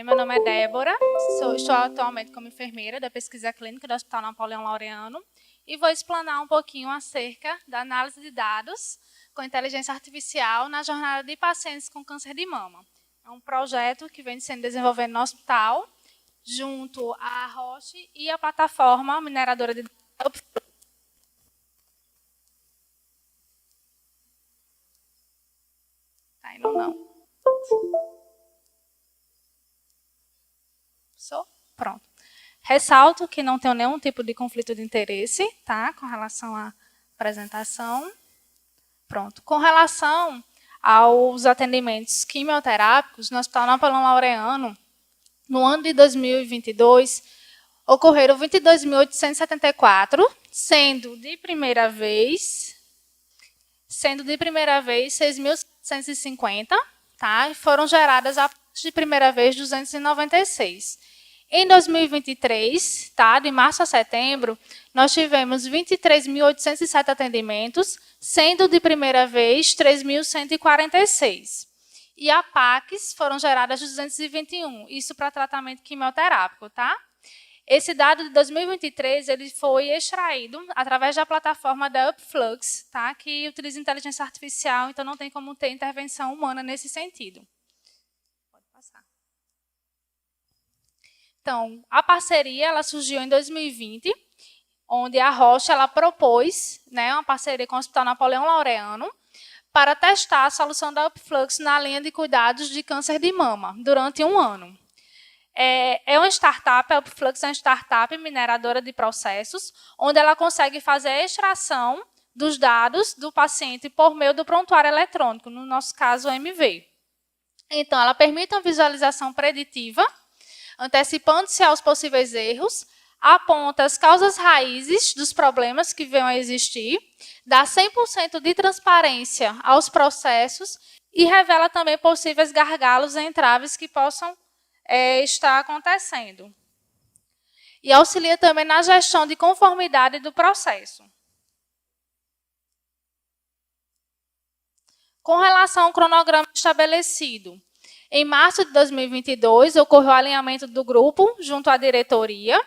meu nome é Débora, estou atualmente como enfermeira da pesquisa clínica do Hospital Napoleão Laureano e vou explanar um pouquinho acerca da análise de dados com inteligência artificial na jornada de pacientes com câncer de mama. É um projeto que vem sendo desenvolvido no hospital, junto à Roche e à plataforma mineradora de dados. Tá indo não. Pronto. Ressalto que não tenho nenhum tipo de conflito de interesse, tá? Com relação à apresentação. Pronto. Com relação aos atendimentos quimioterápicos, no Hospital Napoleão Laureano, no ano de 2022, ocorreram 22.874, sendo de primeira vez 6.750, tá? E foram geradas a partir de primeira vez 296. Em 2023, tá, de março a setembro, nós tivemos 23.807 atendimentos, sendo de primeira vez 3.146. E a PACs foram geradas 221, isso para tratamento quimioterápico, tá? Esse dado de 2023 ele foi extraído através da plataforma da Upflux, tá? Que utiliza inteligência artificial, então não tem como ter intervenção humana nesse sentido. Pode passar. Então, a parceria ela surgiu em 2020, onde a Roche ela propôs, né, uma parceria com o Hospital Napoleão Laureano para testar a solução da Upflux na linha de cuidados de câncer de mama durante um ano. É uma startup, a Upflux é uma startup mineradora de processos, onde ela consegue fazer a extração dos dados do paciente por meio do prontuário eletrônico, no nosso caso, o MV. Então, ela permite uma visualização preditiva, antecipando-se aos possíveis erros, aponta as causas raízes dos problemas que venham a existir, dá 100% de transparência aos processos e revela também possíveis gargalos e entraves que possam estar acontecendo. E auxilia também na gestão de conformidade do processo. Com relação ao cronograma estabelecido, em março de 2022, ocorreu o alinhamento do grupo junto à diretoria.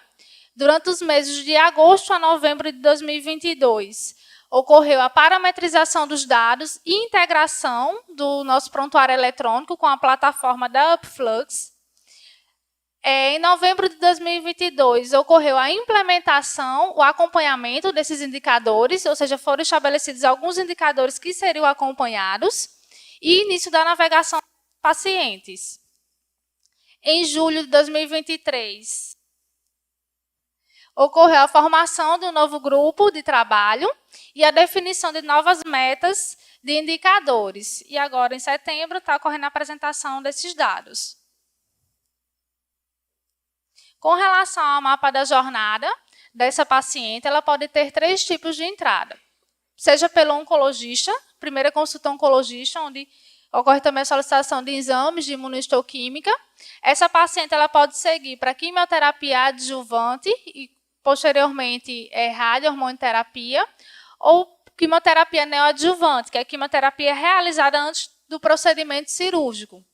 Durante os meses de agosto a novembro de 2022, ocorreu a parametrização dos dados e integração do nosso prontuário eletrônico com a plataforma da Upflux. Em novembro de 2022, ocorreu a implementação, o acompanhamento desses indicadores, ou seja, foram estabelecidos alguns indicadores que seriam acompanhados, e início da navegação dos pacientes. Em julho de 2023, ocorreu a formação de um novo grupo de trabalho e a definição de novas metas de indicadores. E agora, em setembro, está ocorrendo a apresentação desses dados. Com relação ao mapa da jornada dessa paciente, ela pode ter 3 tipos de entrada. Seja pelo oncologista, primeira consulta oncologista, onde ocorre também a solicitação de exames de imunistoquímica. Essa paciente ela pode seguir para quimioterapia adjuvante e, posteriormente, radiohormonoterapia, ou quimioterapia neoadjuvante, que é a quimioterapia realizada antes do procedimento cirúrgico.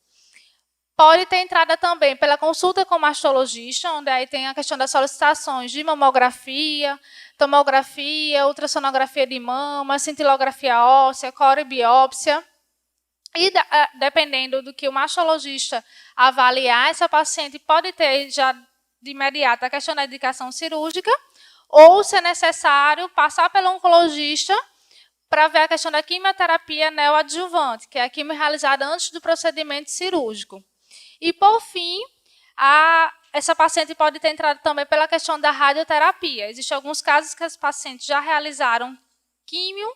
Pode ter entrada também pela consulta com mastologista, onde aí tem a questão das solicitações de mamografia, tomografia, ultrassonografia de mama, cintilografia óssea, corebiópsia. E, dependendo do que o mastologista avaliar, essa paciente pode ter já de imediato a questão da indicação cirúrgica, ou, se é necessário, passar pelo oncologista para ver a questão da quimioterapia neoadjuvante, que é a quimio realizada antes do procedimento cirúrgico. E, por fim, essa paciente pode ter entrado também pela questão da radioterapia. Existem alguns casos que as pacientes já realizaram químio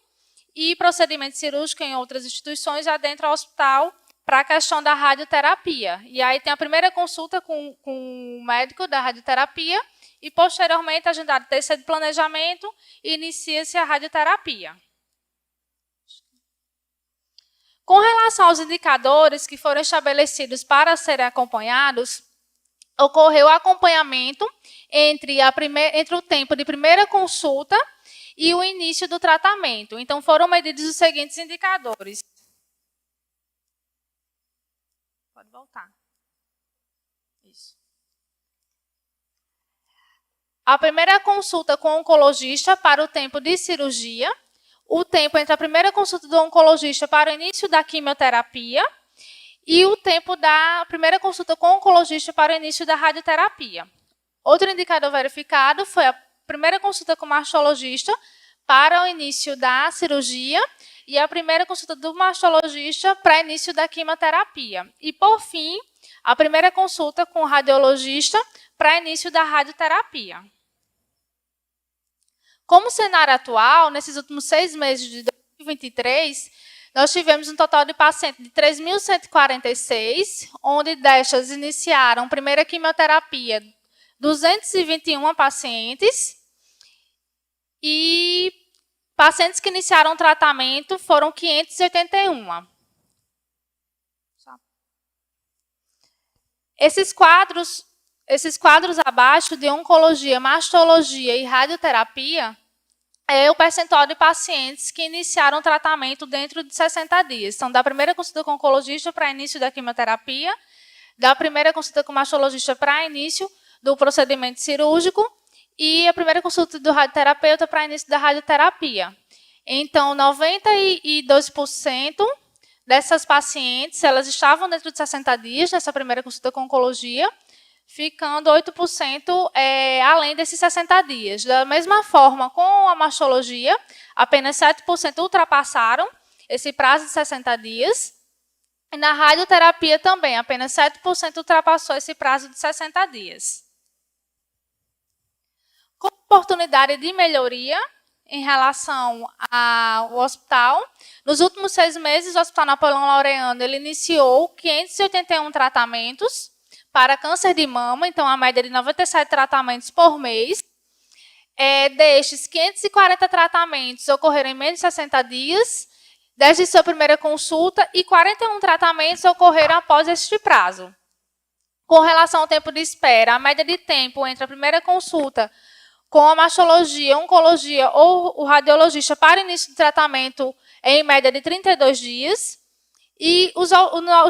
e procedimento cirúrgico em outras instituições, já dentro do hospital, para a questão da radioterapia. E aí tem a primeira consulta com o médico da radioterapia e, posteriormente, agendado TC de planejamento e inicia-se a radioterapia. Com relação aos indicadores que foram estabelecidos para serem acompanhados, ocorreu acompanhamento entre o tempo de primeira consulta e o início do tratamento. Então, foram medidos os seguintes indicadores. Pode voltar. A primeira consulta com o oncologista para o tempo de cirurgia, o tempo entre a primeira consulta do oncologista para o início da quimioterapia e o tempo da primeira consulta com o oncologista para o início da radioterapia. Outro indicador verificado foi a primeira consulta com o mastologista para o início da cirurgia e a primeira consulta do mastologista para o início da quimioterapia. E, por fim, a primeira consulta com o radiologista para início da radioterapia. Como cenário atual, nesses últimos 6 meses de 2023, nós tivemos um total de pacientes de 3.146, onde destas iniciaram primeira quimioterapia 221 pacientes, e pacientes que iniciaram tratamento foram 581. Esses quadros abaixo de oncologia, mastologia e radioterapia é o percentual de pacientes que iniciaram o tratamento dentro de 60 dias. Então, da primeira consulta com o oncologista para início da quimioterapia, da primeira consulta com o mastologista para início do procedimento cirúrgico e a primeira consulta do radioterapeuta para início da radioterapia. Então, 92% dessas pacientes, elas estavam dentro de 60 dias nessa primeira consulta com oncologia, ficando 8% além desses 60 dias. Da mesma forma, com a mastologia, apenas 7% ultrapassaram esse prazo de 60 dias. E na radioterapia também, apenas 7% ultrapassou esse prazo de 60 dias. Com oportunidade de melhoria em relação ao hospital, nos últimos 6 meses, o Hospital Napoleão Laureano ele iniciou 581 tratamentos para câncer de mama, então a média de 97 tratamentos por mês. Destes, 540 tratamentos ocorreram em menos de 60 dias, desde sua primeira consulta, e 41 tratamentos ocorreram após este prazo. Com relação ao tempo de espera, a média de tempo entre a primeira consulta com a mastologia, oncologia ou o radiologista para início do tratamento é em média de 32 dias. E os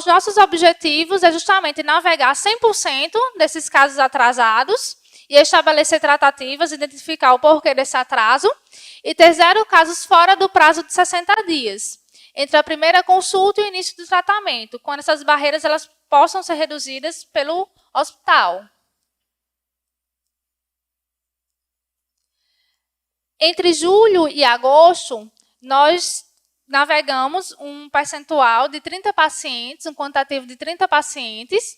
nossos objetivos é justamente navegar 100% desses casos atrasados e estabelecer tratativas, identificar o porquê desse atraso e ter 0 casos fora do prazo de 60 dias, entre a primeira consulta e o início do tratamento, quando essas barreiras elas possam ser reduzidas pelo hospital. Entre julho e agosto, nós navegamos um percentual de 30 pacientes, um quantitativo de 30 pacientes,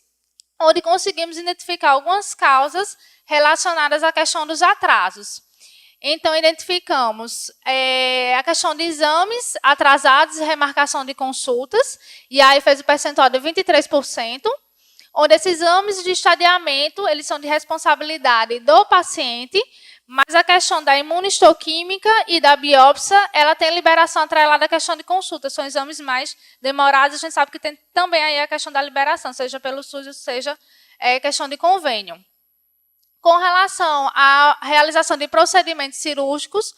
onde conseguimos identificar algumas causas relacionadas à questão dos atrasos. Então, identificamos a questão de exames atrasados e remarcação de consultas, e aí fez o percentual de 23%, onde esses exames de estadiamento eles são de responsabilidade do paciente, mas a questão da imunistoquímica e da biópsia, ela tem liberação atrelada à questão de consulta. São exames mais demorados, a gente sabe que tem também aí a questão da liberação, seja pelo SUS, seja questão de convênio. Com relação à realização de procedimentos cirúrgicos,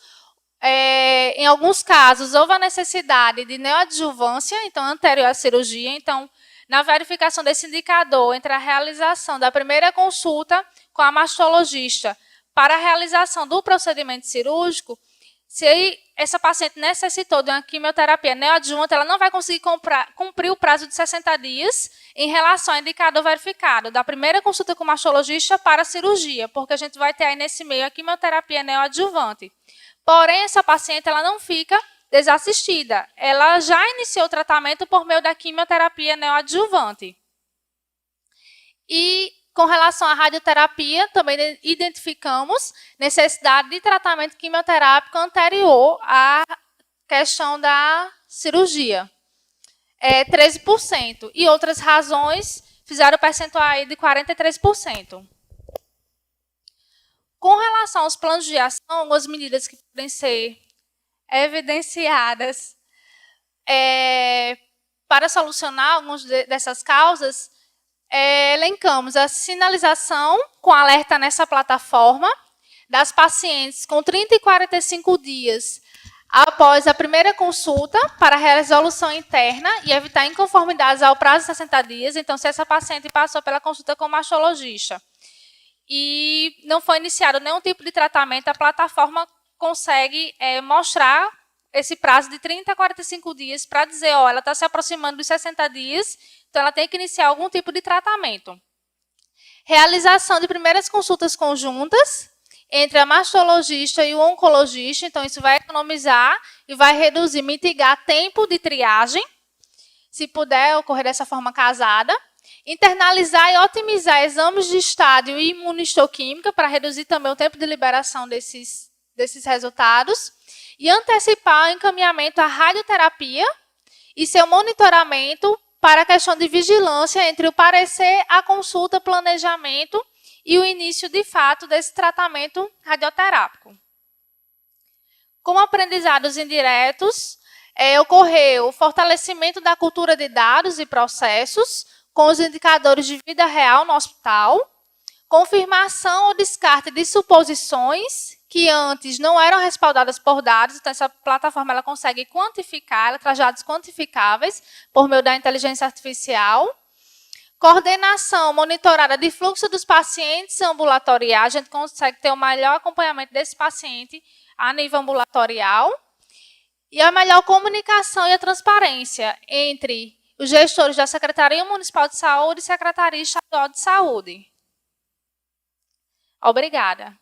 em alguns casos, houve a necessidade de neoadjuvância, então, anterior à cirurgia. Então, na verificação desse indicador entre a realização da primeira consulta com a mastologista para a realização do procedimento cirúrgico, se essa paciente necessitou de uma quimioterapia neoadjuvante, ela não vai conseguir cumprir o prazo de 60 dias em relação ao indicador verificado da primeira consulta com o mastologista para a cirurgia, porque a gente vai ter aí nesse meio a quimioterapia neoadjuvante. Porém, essa paciente ela não fica desassistida. Ela já iniciou o tratamento por meio da quimioterapia neoadjuvante. E com relação à radioterapia, também identificamos necessidade de tratamento quimioterápico anterior à questão da cirurgia. 13%. E outras razões fizeram o percentual aí de 43%. Com relação aos planos de ação, algumas medidas que podem ser evidenciadas para solucionar algumas dessas causas, elencamos a sinalização com alerta nessa plataforma das pacientes com 30 e 45 dias após a primeira consulta para resolução interna e evitar inconformidades ao prazo de 60 dias. Então, se essa paciente passou pela consulta com o mastologista e não foi iniciado nenhum tipo de tratamento, a plataforma consegue mostrar esse prazo de 30 a 45 dias para dizer, ó, ela está se aproximando dos 60 dias, então ela tem que iniciar algum tipo de tratamento. Realização de primeiras consultas conjuntas entre a mastologista e o oncologista, então isso vai economizar e vai reduzir, mitigar tempo de triagem, se puder ocorrer dessa forma casada. Internalizar e otimizar exames de estádio e imunistoquímica para reduzir também o tempo de liberação desses resultados. E antecipar o encaminhamento à radioterapia e seu monitoramento para a questão de vigilância entre o parecer, a consulta, planejamento e o início, de fato, desse tratamento radioterápico. Como aprendizados indiretos, ocorreu o fortalecimento da cultura de dados e processos com os indicadores de vida real no hospital, confirmação ou descarte de suposições que antes não eram respaldadas por dados, então essa plataforma ela consegue quantificar, ela traz dados quantificáveis por meio da inteligência artificial. Coordenação monitorada de fluxo dos pacientes ambulatoriais, a gente consegue ter o melhor acompanhamento desse paciente a nível ambulatorial. E a melhor comunicação e a transparência entre os gestores da Secretaria Municipal de Saúde e Secretaria Estadual de Saúde. Obrigada.